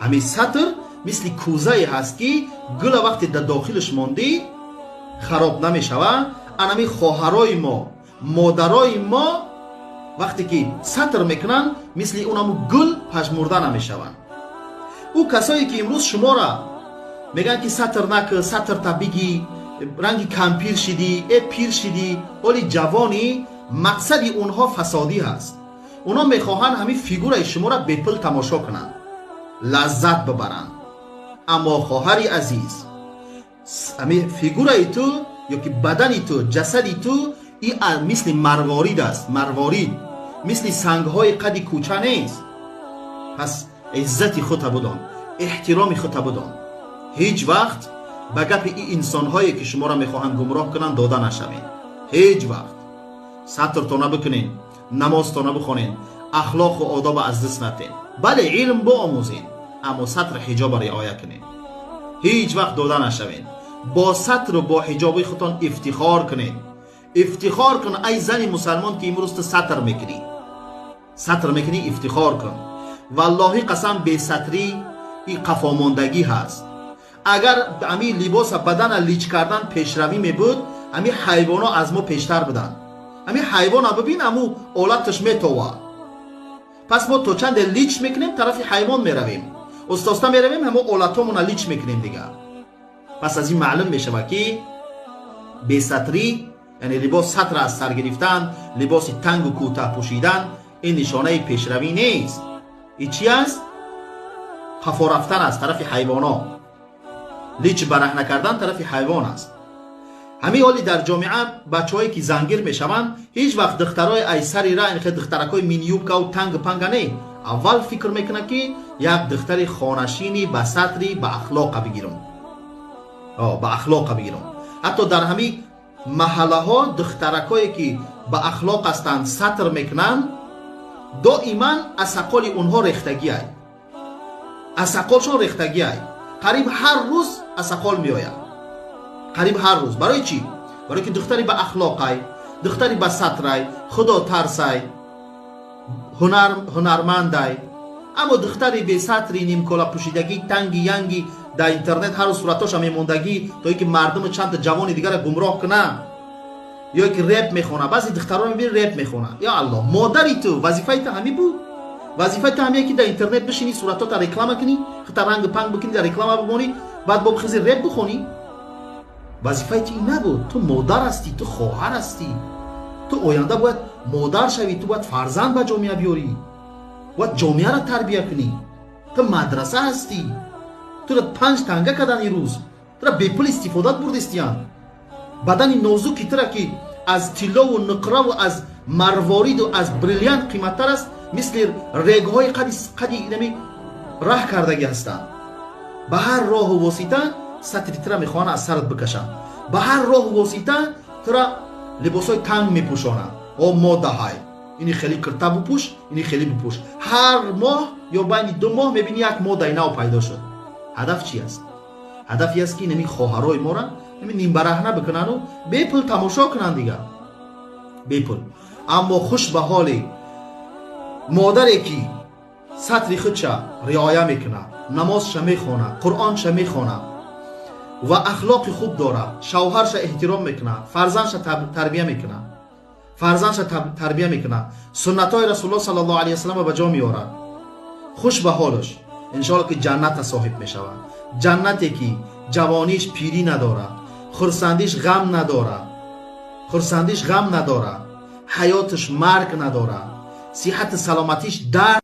همین سطر مثل کوزه هست که گل وقتی در داخلش ماندی خراب نمیشود. انمی خواهرای ما، مادرای ما وقتی که سطر میکنن مثل اونمو گل پژمرده نمیشوند. او کسایی که امروز شما را میگن که سطر نکن، سطر تا بگی، رنگی کم پیر شدی، پیر شدی، ولی جوانی، مقصد اونها فسادی هست. اونا میخواهند همین فیگور شما را بپل تماشا کنند، لذت ببرند. اما خواهری عزیز، همین فیگور تو یا که بدنی تو، جسدی تو، این مثل مروارید است. مروارید مثل سنگهای قد کوچه نیست. پس عزت خودت بدان، احترام خودت بدان. هیچ وقت به گپ این انسانهایی که شما را میخواهند گمراه کنند داده نشوید. هیچ وقت. سطرتان بکنین، نمازتان بخونین، اخلاق و آداب از دست ندین. بله علم با آموزین، اما سطر حجاب رعایت کنین. هیچ وقت داده نشوین. با سطر و با حجاب خودتان افتخار کنین. افتخار کن ای زن مسلمان که امروز سطر میکنی. سطر میکنی، افتخار کن. والله قسم بی سطری این قفاماندگی هست. اگر امی لباس بدن لیچ کردن پیشروی می بود، امی حیوان ها از ما پیشتر بدن. امی حیوان ها ببین امو اولادش میتوه. پس ما تو چند لیچ میکنیم طرف حیوان میرویم، استاستا میرویم همو اولادمون لیچ میکنیم دیگه. پس از این معلوم میشه که بی سطری یعنی لباس سطر از سر گرفتن، لباس تنگ و کوتاه پوشیدن، این نشانه پیشروی نیست. این چی است؟ خفا رفتن از طرف حیوانات، لیچ برهنه کردن طرف حیوان است. همین حالی در جامعه بچه‌هایی که زنگیر میشوند هیچ وقت دخترای ایسری را، این دخترکای مینیوبکا و تنگ پنگ نه، اول فکر میکنه که یک دختر خانشینی با سطری با اخلاق بگیرم. با اخلاق بگیرم. حتی در همین محله ها دخترکایی که با اخلاق هستند سطر میکنن، دائما اسقال اونها ریختگی ای. اسقالشون ریختگی ای. قریب هر روز اسقال میآید. قریب هر روز. برای چی؟ برای که دختری با اخلاق ای، دختری با سطر ای، خدا ترس ای، هنرمند ای. اما دختری بی سطری، نیم کلا پوشیدگی، تنگی ینگی، در اینترنت هر صورتاش هم موندگی تا اینکه مردم چند جوان دیگر گمراه کنه، یا که رپ میخونه. بعضی دخترها میبینی رپ میخونه. یا الله، مادری تو وظیفه تو همین بود. وظیفه تو همین که در اینترنت بشینی صورتات رکلام کنی، خطر رنگ پنگ بکنی، در رکلام بمونی، بعد با بخیزی رپ بخونی. وظیفه تو این نبود. تو مادر هستی، تو خواهر هستی، تو آینده باید مادر شوی، تو باید فرزند به جامعه بیاری، باید جامعه را تربیت کنی. تو مدرسه هستی. تو را 5 تنگه کردن این روز، تو را بیپل استفاده بردستیان. بدن نازکی تو را که از طلا و نقره و از مروارید و از بریلیانت قیمتتر است، مثل ریگ‌های قدی نمی راه کردگی هستند. به هر راه و واسطه سطری تو را میخوان از سرت بکشن. به هر راه و واسطه تو را لباسای تنگ میپوشانند. او ماده های اینی خیلی کرتا بپوش، اینی خیلی بپوش. هر ماه یا بین 2 ماه میبینی یک ماده نو پیدا شد. هدف چی است؟ هدفی است که نمی خواهرای ما را نیم برهنه بکنن و بیپل تماشا کنن دیگه. بیپل. اما خوش به حالی مادری که سطری خودش رعایت میکنه، نمازش میخونه، قرآنش میخونه و اخلاق خوب داره، شوهرش احترام میکنه، فرزندش تربیت میکنه، تربیت میکنه، سنت های رسول الله صلی الله علیه و سلم به جا میاره، خوش به حالش، انشاءالله که جنت صاحب میشود. جنتی که جوانیش پیری نداره، خرسندیش غم نداره، حیاتش مرگ نداره، صحت سلامتیش درد